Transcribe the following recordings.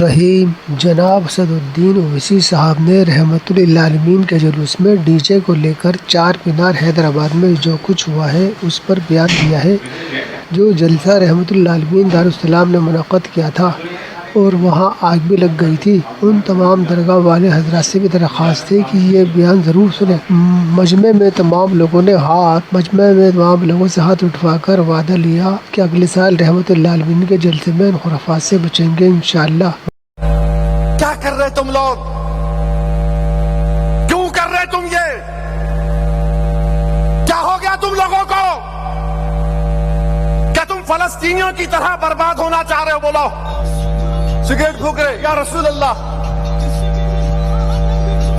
رحیم جناب اسد الدین اویسی صاحب نے رحمت للعالمین کے جلوس میں ڈی جے کو لے کر چار مینار حیدرآباد میں جو کچھ ہوا ہے اس پر بیان دیا ہے۔ جو جلسہ رحمت للعالمین دارالسلام نے منعقد کیا تھا اور وہاں آگ بھی لگ گئی تھی، ان تمام درگاہ والے حضرات سے بھی درخواست تھی کہ یہ بیان ضرور سنیں۔ مجمع میں تمام لوگوں سے ہاتھ اٹھوا کر وعدہ لیا کہ اگلے سال رحمت للعالمین کے جلسے میں ان خرافات سے بچیں گے انشاءاللہ۔ کیا کر رہے تم لوگ؟ کیوں کر رہے تم یہ؟ کیا ہو گیا تم لوگوں کو؟ کیا تم فلسطینیوں کی طرح برباد ہونا چاہ رہے ہو؟ بولو۔ سگریٹ پھونک رہے یا رسول اللہ؟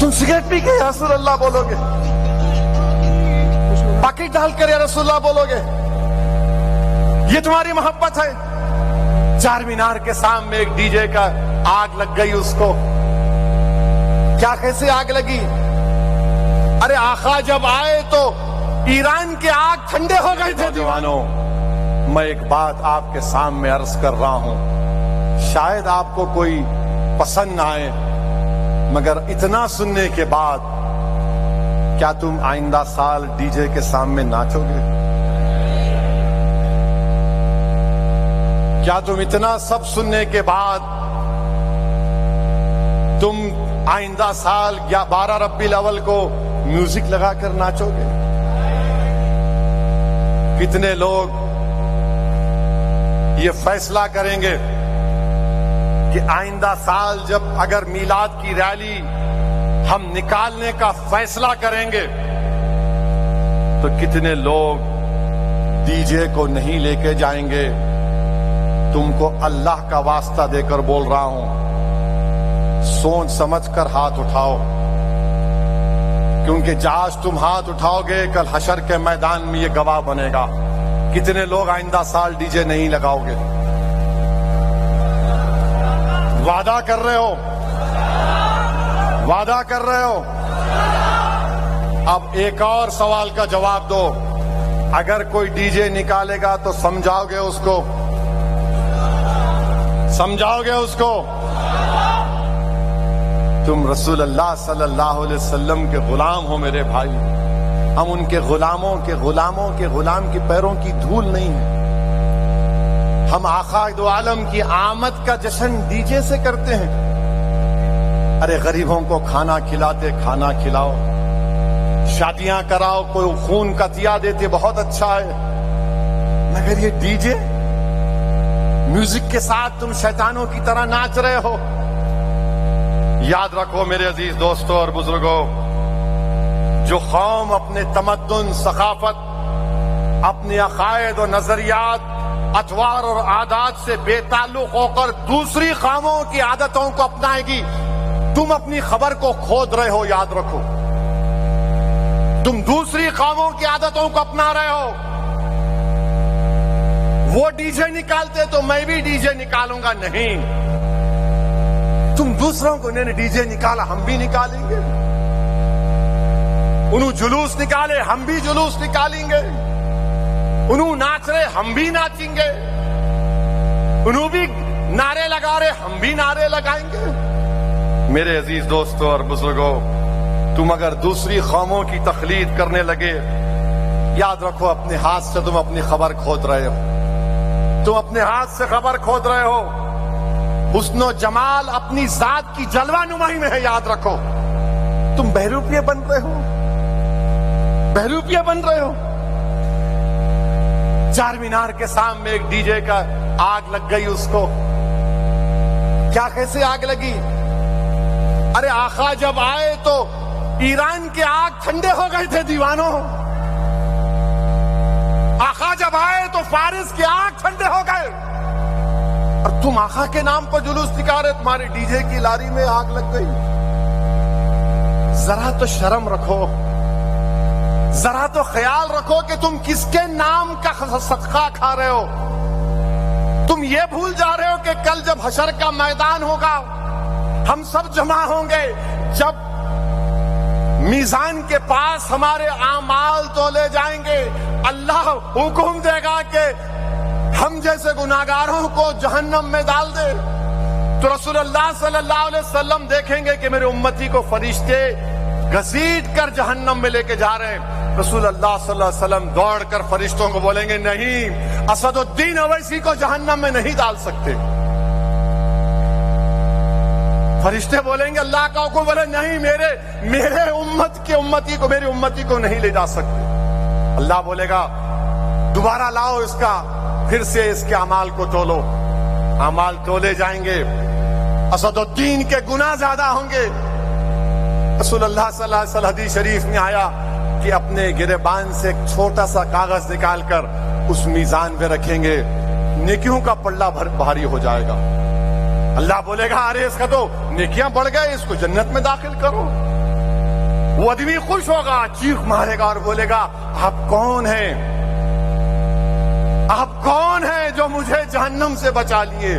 تم سگریٹ پی کے یا رسول اللہ بولو گے؟ پاکٹ ڈال کر یا رسول اللہ بولو گے؟ یہ تمہاری محبت ہے؟ چار مینار کے سامنے ایک ڈی جے کا آگ لگ گئی، اس کو کیا کیسے آگ لگی؟ ارے آقا جب آئے تو ایران کے آگ ٹھنڈے ہو گئے تھے۔ جوانوں، میں ایک بات آپ کے سامنے عرض کر رہا ہوں، شاید آپ کو کوئی پسند نہ آئے، مگر اتنا سننے کے بعد کیا تم آئندہ سال ڈی جے کے سامنے ناچو گے؟ کیا تم اتنا سب سننے کے بعد تم آئندہ سال یا 12 ربیع الاول کو میوزک لگا کر ناچو گے؟ کتنے لوگ یہ فیصلہ کریں گے کہ آئندہ سال جب اگر میلاد کی ریلی ہم نکالنے کا فیصلہ کریں گے تو کتنے لوگ ڈی جے کو نہیں لے کے جائیں گے؟ تم کو اللہ کا واسطہ دے کر بول رہا ہوں، سوچ سمجھ کر ہاتھ اٹھاؤ، کیونکہ آج تم ہاتھ اٹھاؤ گے کل حشر کے میدان میں یہ گواہ بنے گا۔ کتنے لوگ آئندہ سال ڈی جے نہیں لگاؤ گے؟ وعدہ کر رہے ہو؟ وعدہ کر رہے ہو؟ اب ایک اور سوال کا جواب دو، اگر کوئی ڈی جے نکالے گا تو سمجھاؤ گے اس کو؟ سمجھاؤ گے اس کو؟ تم رسول اللہ صلی اللہ علیہ وسلم کے غلام ہو میرے بھائی، ہم ان کے غلاموں کے غلام کی پیروں کی دھول نہیں ہیں۔ ہم آقا دو عالم کی آمد کا جشن ڈی جے سے کرتے ہیں۔ ارے غریبوں کو کھانا کھلاتے، کھانا کھلاؤ، شادیاں کراؤ، کوئی خون کا عطیہ دیتے، بہت اچھا ہے، مگر یہ ڈی جے میوزک کے ساتھ تم شیطانوں کی طرح ناچ رہے ہو۔ یاد رکھو میرے عزیز دوستوں اور بزرگوں، جو قوم اپنے تمدن، ثقافت، اپنے عقائد و نظریات، اطوار اور عادات سے بے تعلق ہو کر دوسری قوموں کی عادتوں کو اپنائے گی، تم اپنی خبر کو کھود رہے ہو۔ یاد رکھو، تم دوسری قوموں کی عادتوں کو اپنا رہے ہو۔ وہ ڈی جے نکالتے تو میں بھی ڈی جے نکالوں گا؟ نہیں، تم دوسروں کو انہوں نے ڈی جے نکالا، ہم بھی نکالیں گے۔ انہوں جلوس نکالے، ہم بھی جلوس نکالیں گے۔ انہوں ناچ رہے، ہم بھی ناچیں گے۔ انہوں بھی نعرے لگا رہے، ہم بھی نعرے لگائیں گے۔ میرے عزیز دوستوں اور بزرگوں، تم اگر دوسری قوموں کی تقلید کرنے لگے، یاد رکھو اپنے ہاتھ سے تم اپنی خبر کھود رہے ہو۔ تم اپنے ہاتھ سے خبر کھود رہے ہو۔ حسن و جمال اپنی ذات کی جلوہ نمائی میں ہے، یاد رکھو۔ تم بہروپیے بن رہے ہو، بہروپیے بن رہے ہو۔ چار مینار کے سامنے ایک ڈی جے کا آگ لگ گئی، اس کو کیا کیسے آگ لگی؟ ارے آقا جب آئے تو ایران کے آگ ٹھنڈے ہو گئے تھے دیوانوں۔ آقا جب آئے تو فارس کے آگ ٹھنڈے ہو گئے، اور تم آقا کے نام پر جلوس نکالے، تمہارے ڈی جے کی لاری میں آگ لگ گئی۔ ذرا تو شرم رکھو، ذرا تو خیال رکھو کہ تم کس کے نام کا صدقہ کھا رہے ہو۔ تم یہ بھول جا رہے ہو کہ کل جب حشر کا میدان ہوگا، ہم سب جمع ہوں گے، جب میزان کے پاس ہمارے اعمال تولے جائیں گے، اللہ حکم دے گا کہ ہم جیسے گناہگاروں کو جہنم میں ڈال دے۔ تو رسول اللہ صلی اللہ علیہ وسلم دیکھیں گے کہ میرے امتی کو فرشتے گھسیٹ کر جہنم میں لے کے جا رہے ہیں. رسول اللہ صلی اللہ علیہ وسلم دوڑ کر فرشتوں کو بولیں گے نہیں, اسد الدین اویسی کو جہنم میں نہیں ڈال سکتے. فرشتے بولیں گے اللہ کا حکم, بولے نہیں, میرے امتی کو نہیں لے جا سکتے. اللہ بولے گا دوبارہ لاؤ اس کا, پھر سے اس کے اعمال کو تولو. اعمال تولے جائیں گے, اسد الدین کے گناہ زیادہ ہوں گے. رسول اللہ صلی اللہ علیہ وسلم حدیث شریف میں آیا کہ اپنے گریبان سے ایک چھوٹا سا کاغذ نکال کر اس میزان پہ رکھیں گے, نیکیوں کا پلڑا بھاری ہو جائے گا. اللہ بولے گا ارے اس کا تو نیکیاں بڑھ گئے, اس کو جنت میں داخل کرو. وہ آدمی خوش ہوگا, چیخ مارے گا اور بولے گا آپ کون ہیں, آپ کون ہیں جو مجھے جہنم سے بچا لیے؟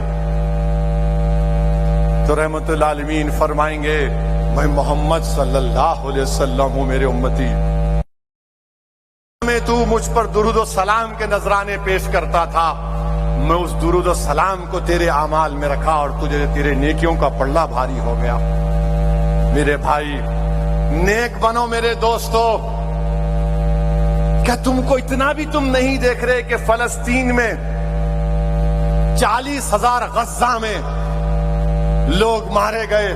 تو رحمت اللہ عالمین فرمائیں گے میں محمد صلی اللہ علیہ وسلم ہوں, میرے امتی میں تو مجھ پر درود و سلام کے نذرانے پیش کرتا تھا, میں اس درود و سلام کو تیرے اعمال میں رکھا اور تیرے نیکیوں کا پلڑا بھاری ہو گیا. میرے بھائی نیک بنو میرے دوستو. کیا تم کو اتنا بھی تم نہیں دیکھ رہے کہ فلسطین میں 40,000 غزہ میں لوگ مارے گئے,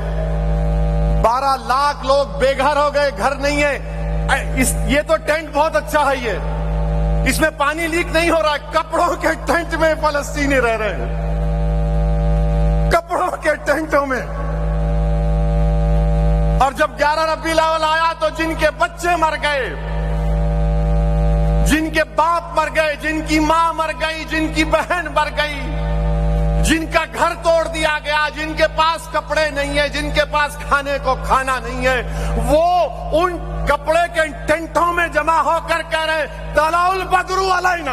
12 لاکھ لوگ بے گھر ہو گئے, گھر نہیں ہے. یہ تو ٹینٹ بہت اچھا ہے, یہ اس میں پانی لیک نہیں ہو رہا, کپڑوں کے ٹینٹ میں فلسطینی رہ رہے ہیں, کپڑوں کے ٹینٹوں میں. اور جب 11 ربیع الاول آیا تو جن کے بچے مر گئے, جن کے باپ مر گئے, جن کی ماں مر گئی, جن کی بہن مر گئی, جن کا گھر توڑ دیا گیا, جن کے پاس کپڑے نہیں ہیں, جن کے پاس کھانے کو کھانا نہیں ہے, وہ ان کپڑے کے ٹینٹوں میں جمع ہو کر کہہ رہے طلع البدر علینا,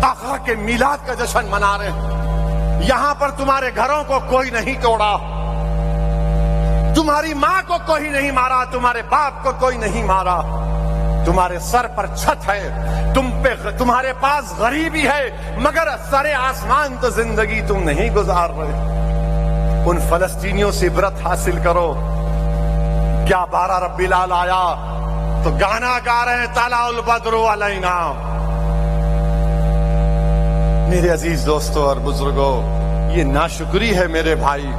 آقا کے میلاد کا جشن منا رہے ہیں. یہاں پر تمہارے گھروں کو کوئی نہیں توڑا, تمہاری ماں کو کوئی نہیں مارا, تمہارے باپ کو کوئی نہیں مارا, تمہارے سر پر چھت ہے, تمہارے پاس غریبی ہے, مگر سر آسمان تو زندگی تم نہیں گزار رہے. ان فلسطینیوں سے عبرت حاصل کرو. کیا 12 ربیع الاول آیا تو گانا گا رہے ہیں طلع البدر علینا. میرے عزیز دوستو اور بزرگوں, یہ ناشکری ہے میرے بھائی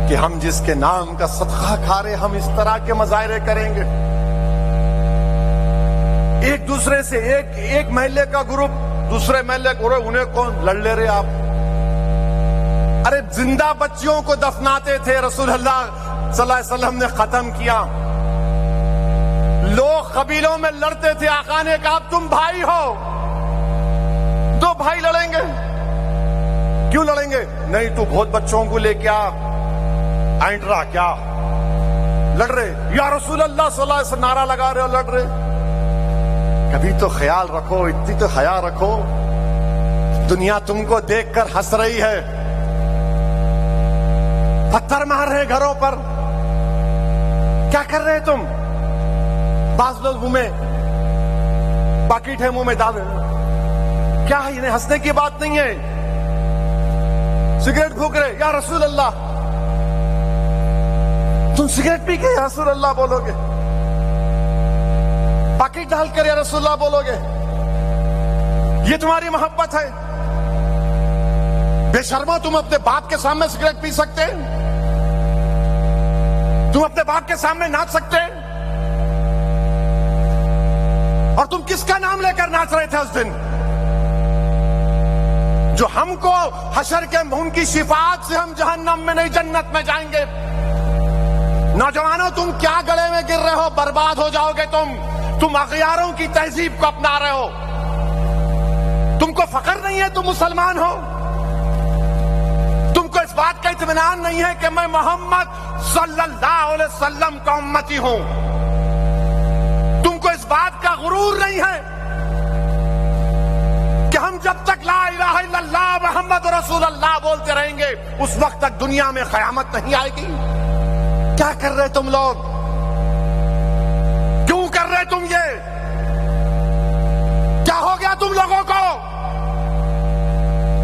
کہ ہم جس کے نام کا صدقہ کھا رہے ہم اس طرح کے مظاہرے کریں گے. ایک دوسرے سے ایک محلے کا گروپ دوسرے محلے کو, انہیں کون لڑ لے رہے آپ؟ ارے زندہ بچیوں کو دفناتے تھے, رسول اللہ صلی اللہ علیہ وسلم نے ختم کیا. لوگ قبیلوں میں لڑتے تھے, آقا نے کہا تم بھائی ہو, 2 بھائی لڑیں گے, کیوں لڑیں گے؟ نہیں تو بہت بچوں کو لے کے اینٹ رہا کیا لڑ رہے, یا رسول اللہ صلی اللہ علیہ وسلم نعرہ لگا رہے اور لڑ رہے. کبھی تو خیال رکھو, اتنی تو حیا رکھو. دنیا تم کو دیکھ کر ہنس رہی ہے, پتھر مار رہے گھروں پر, کیا کر رہے تم؟ بعض لوگ منہ میں باکٹ ہے, منہ میں ڈال رہے, کیا ہے انہیں ہنسنے کی بات نہیں ہے. سگریٹ پھونک رہے, یا رسول اللہ تم سگریٹ پی کے یا رسول اللہ بولو گے, باکٹ ڈال کر یا رسول اللہ بولو گے, یہ تمہاری محبت ہے؟ بے شرمو, تم اپنے باپ کے سامنے سگریٹ پی سکتے, تم اپنے باپ کے سامنے ناچ سکتے, اور تم کس کا نام لے کر ناچ رہے تھے اس دن؟ جو ہم کو حشر کے ان کی شفاعت سے ہم جہنم میں نہیں جنت میں جائیں گے. نوجوانوں تم کیا گڑے میں گر رہے ہو, برباد ہو جاؤ گے تم اغیاروں کی تہذیب کو اپنا رہے ہو. تم کو فخر نہیں ہے تم مسلمان ہو, تم کو اس بات کا اطمینان نہیں ہے کہ میں محمد صلی اللہ علیہ وسلم کا امتی ہوں, تم کو اس بات کا غرور نہیں ہے کہ ہم جب تک لا الہ الا اللہ محمد رسول اللہ بولتے رہیں گے اس وقت تک دنیا میں قیامت نہیں آئے گی. کیا کر رہے تم لوگ, کیوں کر رہے تم یہ, کیا ہو گیا تم لوگوں کو؟